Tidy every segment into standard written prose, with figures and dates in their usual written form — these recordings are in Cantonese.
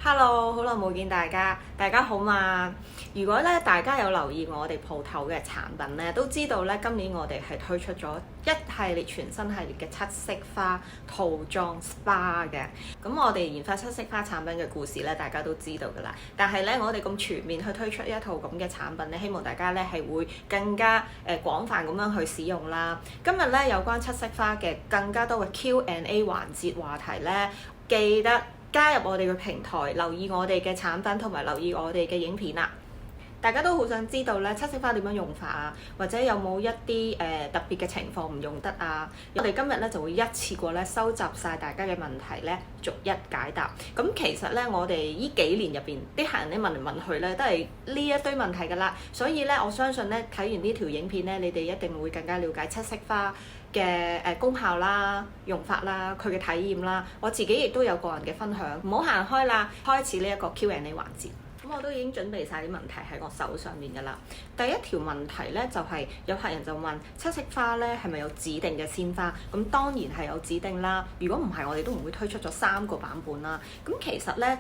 Hello，好耐冇見大家好嘛？如果咧大家有留意我哋鋪頭嘅產品咧，都知道咧今年我哋係推出咗一系列全新系列嘅七色花套裝 SPA 嘅。咁我哋研發七色花產品嘅故事咧，大家都知道㗎啦。但係咧，我哋咁全面去推出一套咁嘅產品咧，希望大家咧係會更加廣泛咁樣去使用啦。今日咧有關七色花嘅更加多嘅 Q&A 環節話題咧，記得加入我哋嘅平台，留意我哋嘅產品同埋留意我哋嘅影片啦。大家都好想知道咧，七色花點樣用法啊？或者有冇一啲特別嘅情況唔用得啊？我哋今日咧就會一次過咧收集晒大家嘅問題咧，逐一解答。咁其實咧，我哋呢幾年入邊啲客人咧問嚟問去咧，都係呢一堆問題㗎啦。所以咧，我相信咧睇完呢條影片咧，你哋一定會更加了解七色花嘅功效啦、用法啦、佢嘅體驗啦。我自己亦都有個人嘅分享，唔好行開啦，開始呢一個 Q&A 環節。咁我都已經準備晒啲問題喺我手上面㗎啦。第一條問題咧就係有客人就問七色花咧係咪有指定嘅鮮花？咁當然係有指定啦。如果唔係，我哋都唔會推出咗3個版本啦。咁其實咧，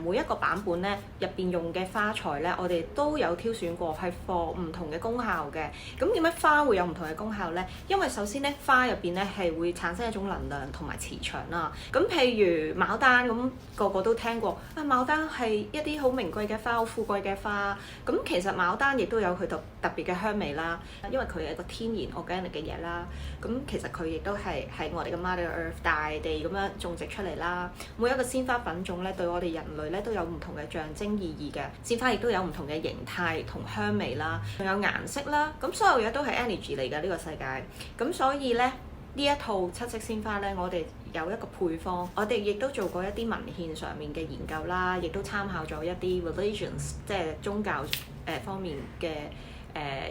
每一個版本咧入邊用嘅花材咧，我哋都有挑選過係 for 唔同嘅功效嘅。咁點解花會有唔同嘅功效咧？因為首先咧，花入邊咧係會產生一種能量同埋磁場啦。咁譬如牡丹咁，個個都聽過啊，牡丹係一啲好名貴嘅花，好富貴嘅花。咁其實牡丹亦都有佢特別嘅香味啦，因為佢係一個天然 organic 嘅嘢啦。咁其實佢亦都係喺我哋嘅 Mother Earth 大地咁樣種植出嚟啦。每一個鮮花品種咧，對我哋人類咧都有唔同嘅象徵意義嘅。鮮花亦都有唔同嘅形態同香味啦，仲有顏色啦。咁所有嘢都係 energy 嚟㗎，呢個世界。咁所以咧，呢一套七色鮮花咧，我哋有一個配方，我哋亦都做過一啲文獻上面嘅研究啦，亦都參考咗一啲 religions， 即係宗教方面嘅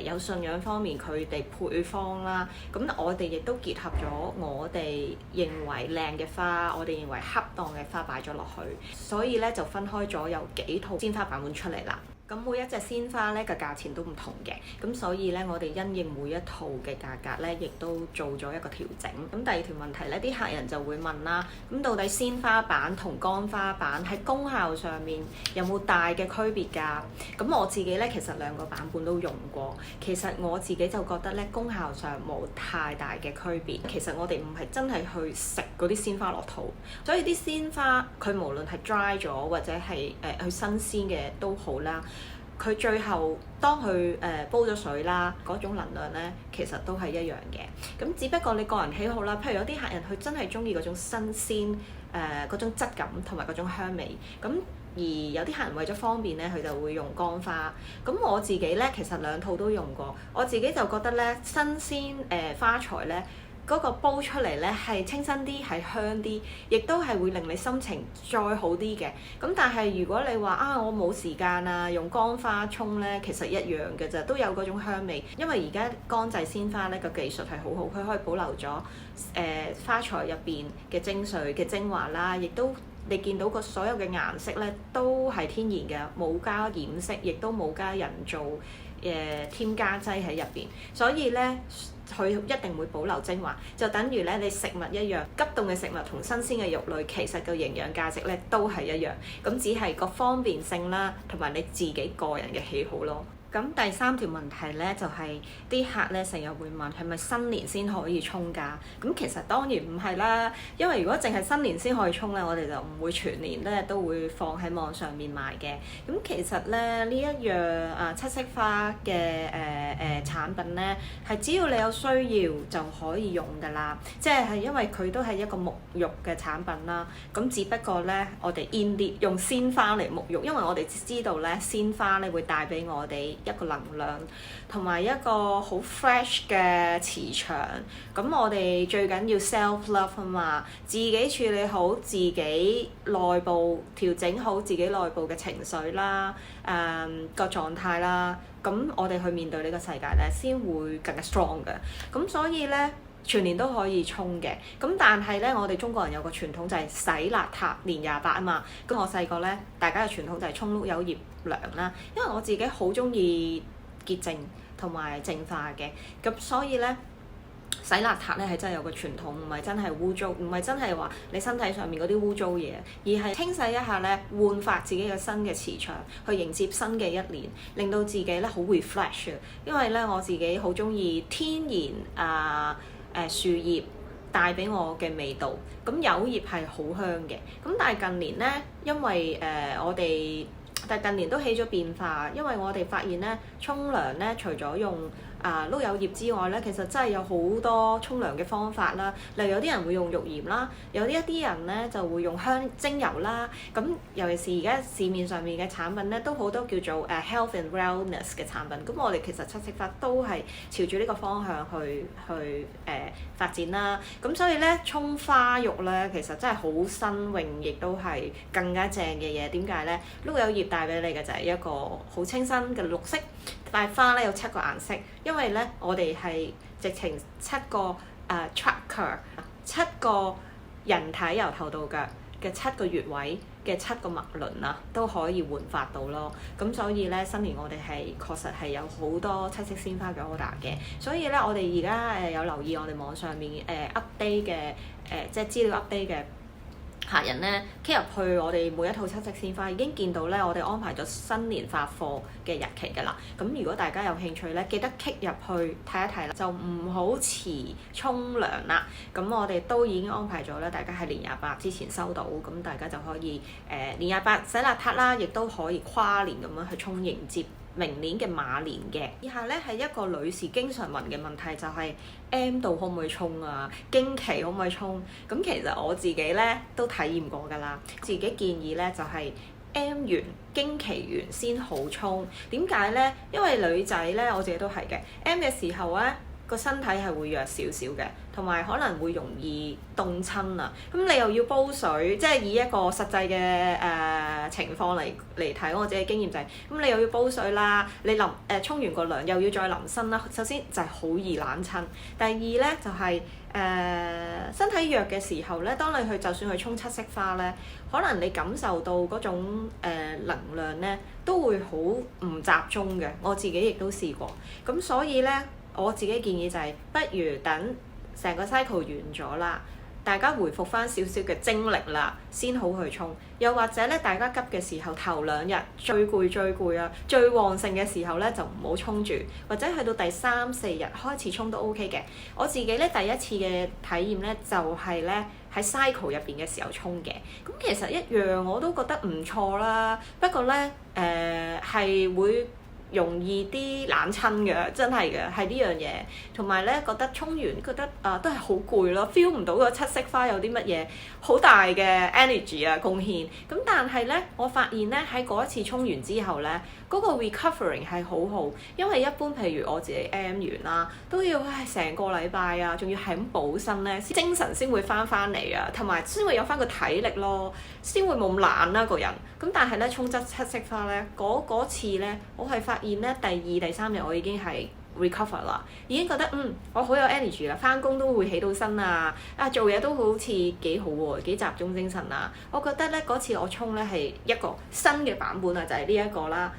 有信仰方面佢哋配方啦。咁我哋亦都結合咗我哋認為靚嘅花，我哋認為恰當嘅花擺咗落去，所以咧就分開咗有幾套鮮花版本出嚟啦。咁每一隻鮮花咧嘅價錢都唔同嘅，咁所以咧我哋因應每一套嘅價格咧，亦都做咗一個調整。咁第二條問題咧，啲客人就會問啦，咁到底鮮花版同乾花版喺功效上面有冇大嘅區別㗎？咁我自己咧其實兩個版本都用過，其實我自己就覺得咧功效上冇太大嘅區別。其實我哋唔係真係去食嗰啲鮮花落肚，所以啲鮮花佢無論係 dry 咗或者係去新鮮嘅都好啦。佢最後當佢煲咗水啦，嗰種能量咧其實都係一樣嘅。咁只不過你個人喜好啦，譬如有啲客人佢真係中意嗰種新鮮嗰種質感同埋嗰種香味。咁而有啲客人為咗方便咧，佢就會用乾花。咁我自己咧其實兩套都用過，我自己就覺得咧新鮮花材咧。嗰個煲出嚟咧係清新啲，係香啲，亦都係會令你心情再好啲嘅。咁但係如果你話啊，我冇時間啊，用乾花沖咧，其實一樣嘅啫，都有嗰種香味。因為而家乾製鮮花咧個技術係好好，佢可以保留咗花材入邊嘅精髓嘅精華啦，亦都你見到個所有嘅顏色咧都係天然嘅，冇加染色，亦都冇加人造添加劑喺入邊，所以咧。佢一定會保留精華，就等於咧你食物一樣，急凍嘅食物同新鮮嘅肉類其實個營養價值咧都係一樣，咁只係個方便性啦，同埋你自己個人嘅喜好咯。咁第三條問題咧就係啲客咧成日會問係咪新年先可以沖㗎？咁其實當然唔係啦，因為如果淨係新年先可以沖咧，我哋就唔會全年咧都會放喺網上面賣嘅。咁其實咧呢一樣七色花嘅產品咧，係只要你有需要就可以用㗎啦。即係因為佢都係一個沐浴嘅產品啦。咁只不過咧，我哋 in 啲用鮮花嚟沐浴，因為我哋知道咧鮮花咧會帶俾我哋一個能量同埋一個好 fresh 嘅磁場。咁我哋最緊要 self love 啊嘛，自己處理好自己內部，調整好自己內部嘅情緒啦，個狀態啦。咁我哋去面對呢個世界咧，先會更加 strong 嘅。咁所以咧，全年都可以沖嘅。咁但係咧，我哋中國人有個傳統就係洗邋遢年28啊嘛。咁我細個咧，大家嘅傳統就係沖碌柚葉涼啦。因為我自己好中意潔淨同埋淨化嘅，咁所以咧，洗邋遢咧係真係有個傳統，唔係真係污糟，唔係真係話你身體上面嗰啲污糟嘢，而係清洗一下咧，煥發自己嘅新嘅磁場，去迎接新嘅一年，令到自己咧好 refresh。因為咧我自己好中意天然樹葉帶俾我嘅味道，咁柚葉係好香嘅。咁但係近年咧，因為但係近年都起咗變化，因為我哋發現咧，沖涼咧除咗用碌柚葉之外咧，其實真係有好多沖涼嘅方法啦。例如有啲人會用浴鹽啦，有一啲人咧就會用精油啦。咁尤其是而家市面上面嘅產品咧，都好多叫做health and wellness 嘅產品。咁我哋其實七色花都係朝住呢個方向去發展啦。咁所以咧，沖花浴咧其實真係好新穎，亦都係更加正嘅嘢。點解咧？碌柚葉帶俾你嘅就係一個好清新嘅綠色，但係花咧有7個顏色，因為咧我哋係直情7個chakra， 7個人體由頭到腳嘅7個穴位嘅7個脈輪啊，都可以煥發到咯。咁所以咧，新年我哋係確實係有好多七色鮮花嘅 order 嘅。所以咧，我哋而家有留意我哋網上面update 嘅即係資料 update 嘅客人咧 key 入去我哋每一套七色鮮花，已經見到咧我哋安排咗新年發貨嘅日期㗎啦。咁如果大家有興趣咧，記得 key 入去睇一睇啦，就唔好遲沖涼啦。咁我哋都已經安排咗咧，大家喺年28之前收到，咁大家就可以年28洗邋遢啦，亦都可以跨年咁樣去沖迎接明年嘅馬年嘅。以下咧係一個女士經常問嘅問題，就係 M 度可唔可以沖啊？經期可唔可以沖？咁其實我自己咧都體驗過㗎啦，自己建議咧就係 M 完經期完先好沖。點解咧？因為女仔咧，我自己都係嘅 M 嘅時候咧，個身體係會弱少少嘅，同埋可能會容易凍親啊。咁你又要煲水，即係以一個實際嘅情況嚟睇，我自己嘅經驗就係，咁你又要煲水啦，你沖完個涼又要再淋身啦。首先就係好易冷親，第二咧就係身體弱嘅時候咧，當你就算去沖七色花咧，可能你感受到嗰種能量咧都會好唔集中嘅。我自己亦都試過，咁所以咧我自己建議就係，不如等成個 cycle 完咗啦，大家回復翻少少嘅精力啦，先好去沖。又或者咧，大家急嘅時候，頭2日最攰啊，最旺盛嘅時候咧，就唔好沖住，或者去到第3、4日開始沖都 OK 嘅。我自己咧第一次嘅體驗咧，就係咧喺 cycle 入邊嘅時候沖嘅。咁其實一樣我都覺得唔錯啦。不過咧係會容易啲冷親嘅，真係嘅，係呢樣嘢。同埋咧，覺得沖完覺得都係好攰咯 ，feel 唔到個七色花有啲乜嘢好大嘅 energy 貢獻。咁但係咧，我發現咧喺嗰一次沖完之後咧，嗰個 recovering 係好好。因為一般譬如我自己 M 完啦，都要成個禮拜啊，仲要係咁補身咧，精神先會翻嚟啊，同埋先會有翻個體力咯，先會冇咁懶啦個人。咁但係咧沖七色花咧，嗰次咧，我係發現咧第2、第3日我已經係 recover 啦，已經覺得我好有 energy 啦，翻工都會起到身啊，做嘢都好似幾好喎，幾集中精神啊。我覺得咧嗰次我沖咧係一個新嘅版本啊，就係呢一個啦，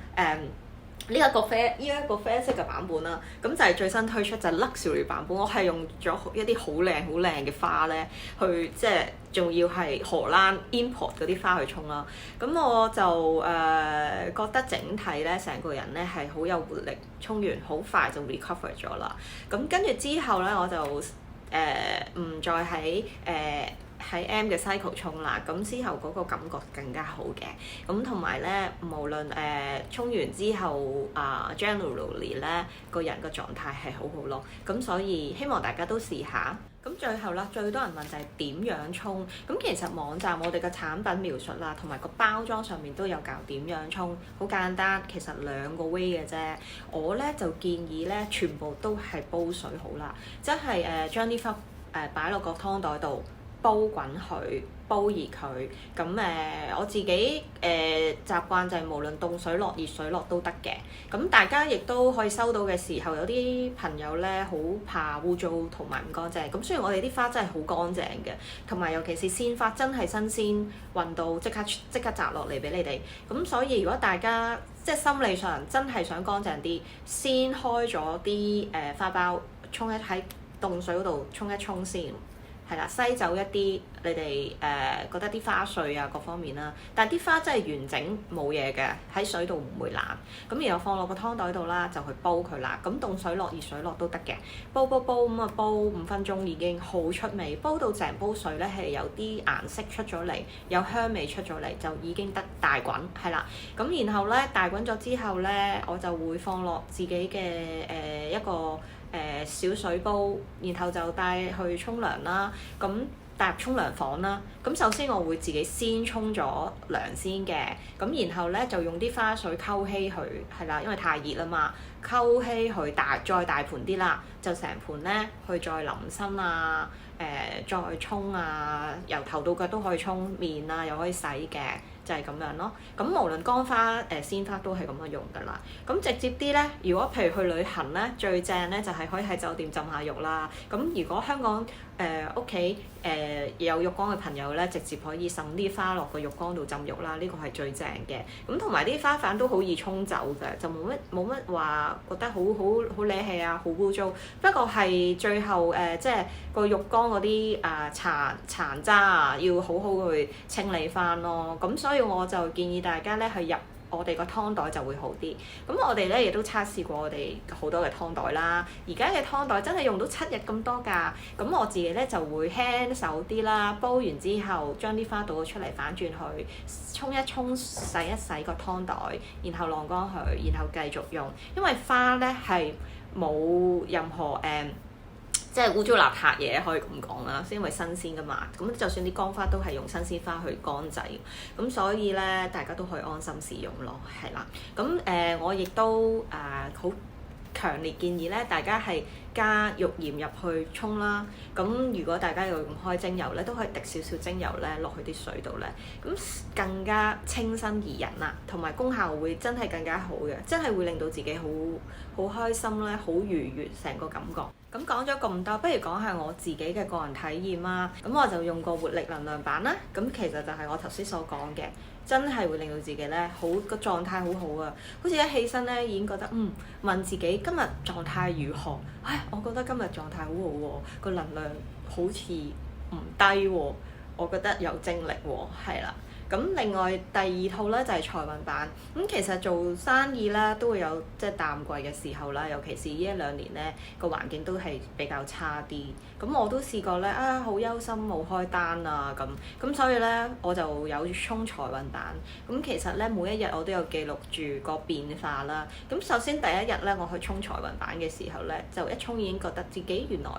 呢一個啡色嘅版本啦，咁就係最新推出就係 luxury 版本。我係用咗一啲好靚嘅花咧，去即係仲要係荷蘭 import 嗰啲花去沖啦。咁我就覺得整體咧，成個人咧係好有活力，沖完好快就 recover 咗啦。咁跟住之後咧，我就唔再喺 M 嘅 cycle 沖啦，咁之後嗰個感覺更加好嘅。咁同埋咧，無論沖完之後generally 咧，個人個狀態係好好咯。咁所以希望大家都試下。咁最後啦，最多人問就係點樣沖。咁其實網站我哋嘅產品描述啦，同埋個包裝上面都有教點樣沖，好簡單。其實2個 way 嘅啫。我咧就建議咧，全部都係煲水好啦，即係將啲花擺落個湯袋度。煲滾佢，煲熱佢。咁我自己習慣就係無論凍水落、熱水落都得嘅。咁大家亦都可以收到嘅時候，有啲朋友咧好怕污糟同埋唔乾淨。咁雖然我哋啲花真係好乾淨嘅，同埋尤其是鮮花真係新鮮運到即刻摘落嚟俾你哋。咁所以如果大家即係心理上真係想乾淨啲，先開咗啲花苞沖喺凍水嗰度沖一沖先。係啦，篩走一啲你哋覺得啲花碎啊各方面啦，但係啲花真係完整冇嘢嘅，喺水度唔會爛。咁然後放落個湯袋度啦，就去煲佢啦。咁凍水落熱水落都得嘅，煲咁啊煲5分鐘已經好出味，煲到成煲水咧係有啲顏色出咗嚟，有香味出咗嚟，就已經得大滾係啦。咁然後咧大滾咗之後咧，我就會放落自己嘅一個小水煲，然後就帶去沖涼啦。咁帶入沖涼房啦。咁首先我會自己先沖咗涼先嘅，咁然後咧就用啲花水溝稀佢，係啦，因為太熱啦嘛，溝稀佢再大盤啲啦，就成盤咧去再淋身啊，再沖啊，由頭到腳都可以沖面啊，又可以洗嘅。就係咁樣咯，咁無論乾花鮮花都係咁樣用㗎啦。咁直接啲咧，如果譬如去旅行咧，最正咧就係可以喺酒店浸下浴啦。咁如果香港屋企有浴缸嘅朋友咧，直接可以滲啲花落個浴缸度浸浴啦，呢個係最正嘅。咁同埋啲花瓣都好易沖走嘅，就冇乜話覺得好瀨氣啊，好污糟。不過係最後即係個浴缸嗰啲殘渣啊，要好好去清理翻咯。咁所以我就建議大家咧去入我哋個湯袋就會好啲。咁我哋咧亦都測試過我哋好多嘅湯袋啦。而家嘅湯袋真係用到7日咁多㗎。咁我自己咧就會輕手啲啦，煲完之後將啲花倒咗出嚟，反轉去沖一沖，洗一洗個湯袋，然後晾乾佢，然後繼續用。因為花咧係冇任何即係污糟邋遢嘢可以咁講啦，因為新鮮㗎嘛。咁就算啲乾花都係用新鮮花去乾製，咁所以咧大家都可以安心使用咯，係啦。咁我亦都好強烈建議咧，大家係加浴鹽入去沖啦。咁如果大家有用開精油咧，都可以滴少少精油咧落去啲水度咧，咁更加清新怡人啦，同埋功效會真係更加好嘅，真係會令到自己好開心咧，好愉悅成個感覺。咁講咗咁多，不如講下我自己嘅個人體驗啦。咁我就用過活力能量板啦。咁其實就係我頭先所講嘅，真係會令到自己咧個狀態好好啊！好似一起身咧已經覺得問自己今日狀態如何？我覺得今日狀態好好喎，個能量好似唔低喎，我覺得有精力喎，係啦。咁另外第二套咧就係財運板。咁其實做生意啦都會有即係淡季嘅時候啦，尤其是呢1-2年咧個環境都係比較差啲。咁我都試過咧好憂心冇開單啊咁所以咧我就有沖財運板。咁其實咧每一日我都有記錄住個變化啦。咁首先第一日咧我去沖財運板嘅時候咧，就一沖已經覺得自己原來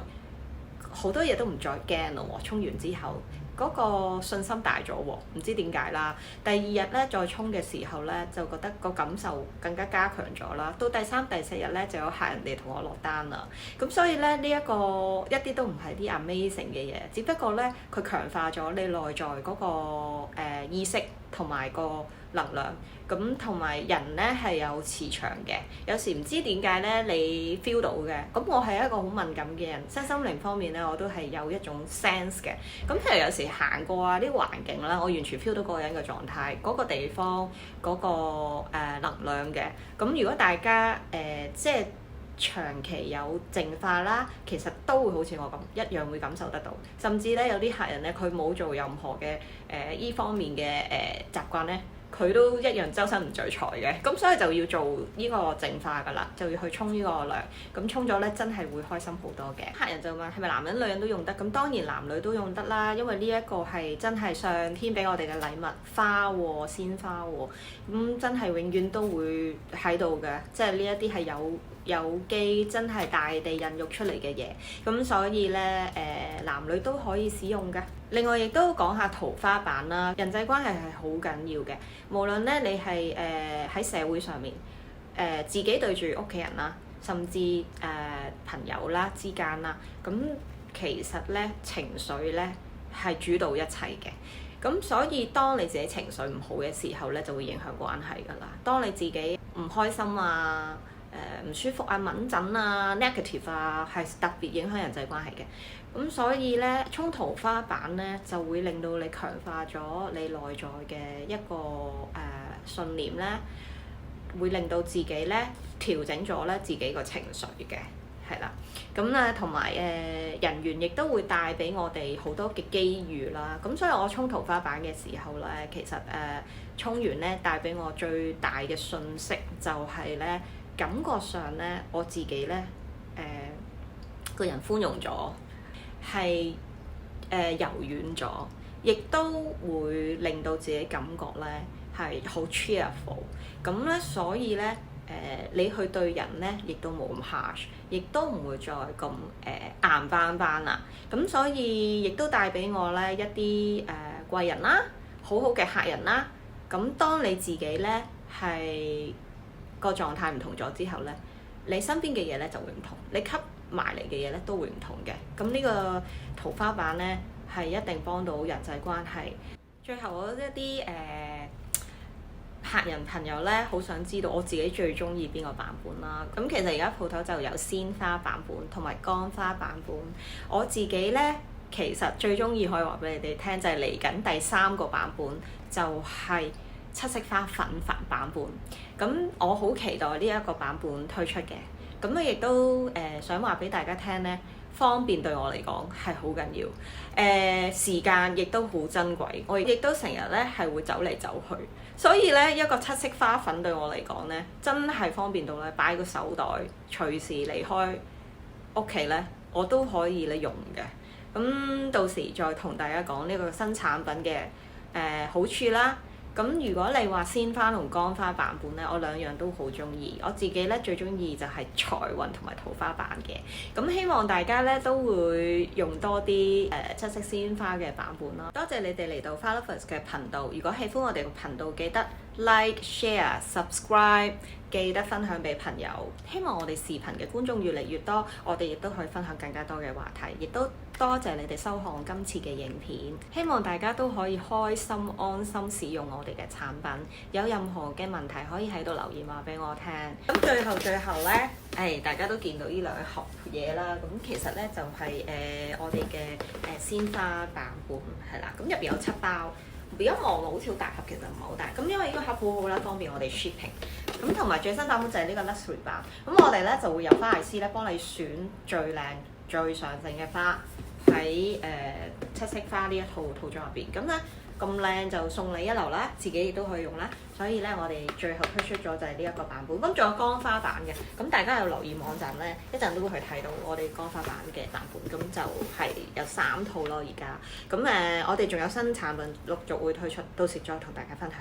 好多嘢都唔再驚咯喎，沖完之後。嗰個信心大咗喎，唔知點解啦。第二日咧再沖嘅時候咧，就覺得個感受更加加強咗啦。到第3、第4日咧，就有客人嚟同我落單啦。咁所以咧呢一個一啲都唔係啲 amazing 嘅嘢，只不過咧佢強化咗你內在嗰個意識同埋個能量。咁同埋人咧係有磁場嘅，有時唔知點解咧你 feel 到嘅。咁我係一個好敏感嘅人，身心靈方面咧我都係有一種 sense 嘅。咁譬如有時行過啲環境啦，我完全 feel 到嗰個人嘅狀態，嗰個地方嗰個能量嘅。咁如果大家即係長期有淨化啦，其實都會好似我咁一樣會感受得到。甚至咧有啲客人咧佢冇做任何嘅依方面嘅習慣咧。佢都一樣周身唔聚財嘅，咁所以就要做呢個淨化㗎啦，就要去沖呢個涼，咁沖咗咧真係會開心好多嘅。客人就問係咪男人女人都用得？咁當然男女都用得啦，因為呢一個係真係上天俾我哋嘅禮物，花喎，鮮花喎，咁真係永遠都會喺度嘅，即係呢一啲係有機真係大地孕育出嚟嘅嘢，咁所以咧男女都可以使用嘅。另外亦都講下桃花板啦，人際關係係好緊要嘅，無論咧你係喺社會上面自己對住屋企人啦，甚至朋友啦之間啦，咁其實咧情緒咧係主導一切嘅。咁所以當你自己情緒唔好嘅時候咧，就會影響關係㗎啦。當你自己唔開心啊，唔舒服啊、敏感啊、negative 啊，係特別影響人際關係嘅。咁所以咧，沖桃花板咧就會令到你強化咗你內在嘅一個信念咧，會令到自己咧調整咗咧自己個情緒嘅。係啦。咁咧同埋人緣亦都會帶俾我哋好多嘅機遇啦。咁所以我沖桃花板嘅時候咧，其實沖完咧帶俾我最大嘅訊息就係咧，感覺上咧我自己咧個人寬容咗，係柔軟咗，亦都會令到自己感覺咧係好 cheerful。咁咧所以咧你去對人咧亦都冇咁 harsh， 亦都唔會再咁硬邦邦啦。咁所以亦都帶俾我咧一啲貴人啦，好好嘅客人啦。咁當你自己咧係個狀態唔同咗之後咧，你身邊嘅嘢咧就會唔同，你吸埋嚟嘅嘢咧都會唔同嘅。咁呢個桃花板咧係一定幫到人際關係。最後我一啲客人朋友咧，好想知道我自己最中意邊個版本啦。咁其實而家鋪頭就有鮮花版本同埋乾花版本。我自己咧其實最中意可以話俾你哋聽，就係嚟緊第3個版本，就係七色花粉版本。咁我好期待呢一個版本推出嘅。咁我亦都想話俾大家聽咧，方便對我嚟講係好緊要。時間亦都好珍貴，我亦都成日咧係會走嚟走去。所以咧，一個七色花粉對我嚟講咧，真係方便到咧，擺個手袋，隨時離開屋企咧，我都可以咧用嘅。咁到時再同大家講呢個新產品嘅好處啦。咁如果你話鮮花同乾花版本咧，我兩樣都好中意。我自己咧最中意就係財運同埋桃花板嘅。咁希望大家咧都會用多啲七色鮮花嘅版本啦。多謝你哋嚟到 Flylovers 嘅頻道。如果喜歡我哋個頻道，記得 like、share、subscribe， 記得分享俾朋友。希望我哋視頻嘅觀眾越嚟越多，我哋亦都可以分享更加多嘅話題。亦都多謝你哋收看今次嘅影片。希望大家都可以開心安心使用我哋嘅產品。有任何嘅問題可以喺度留言話俾我聽。咁最後咧，大家都見到呢兩盒嘢啦。咁其實咧就係我哋嘅鮮花版本係啦。咁入邊有7包。而家望落好似好大盒，其實唔係好大。咁因為呢個盒好好啦，方便我哋 shipping。咁同埋最新版本就係呢個 luxury 版。咁我哋咧就會有花藝師咧幫你選最靚、最上乘嘅花喺七色花呢一套套裝入邊。咁咧咁靚就送你一流啦，自己亦都可以用啦。所以咧我哋最後推出咗就係呢一個版本。咁仲有乾花版嘅，咁大家有留意網站咧，一陣都會去睇到我哋乾花版嘅版本。咁就係有3套咯而家。咁我哋仲有新產品陸續會推出，到時再同大家分享。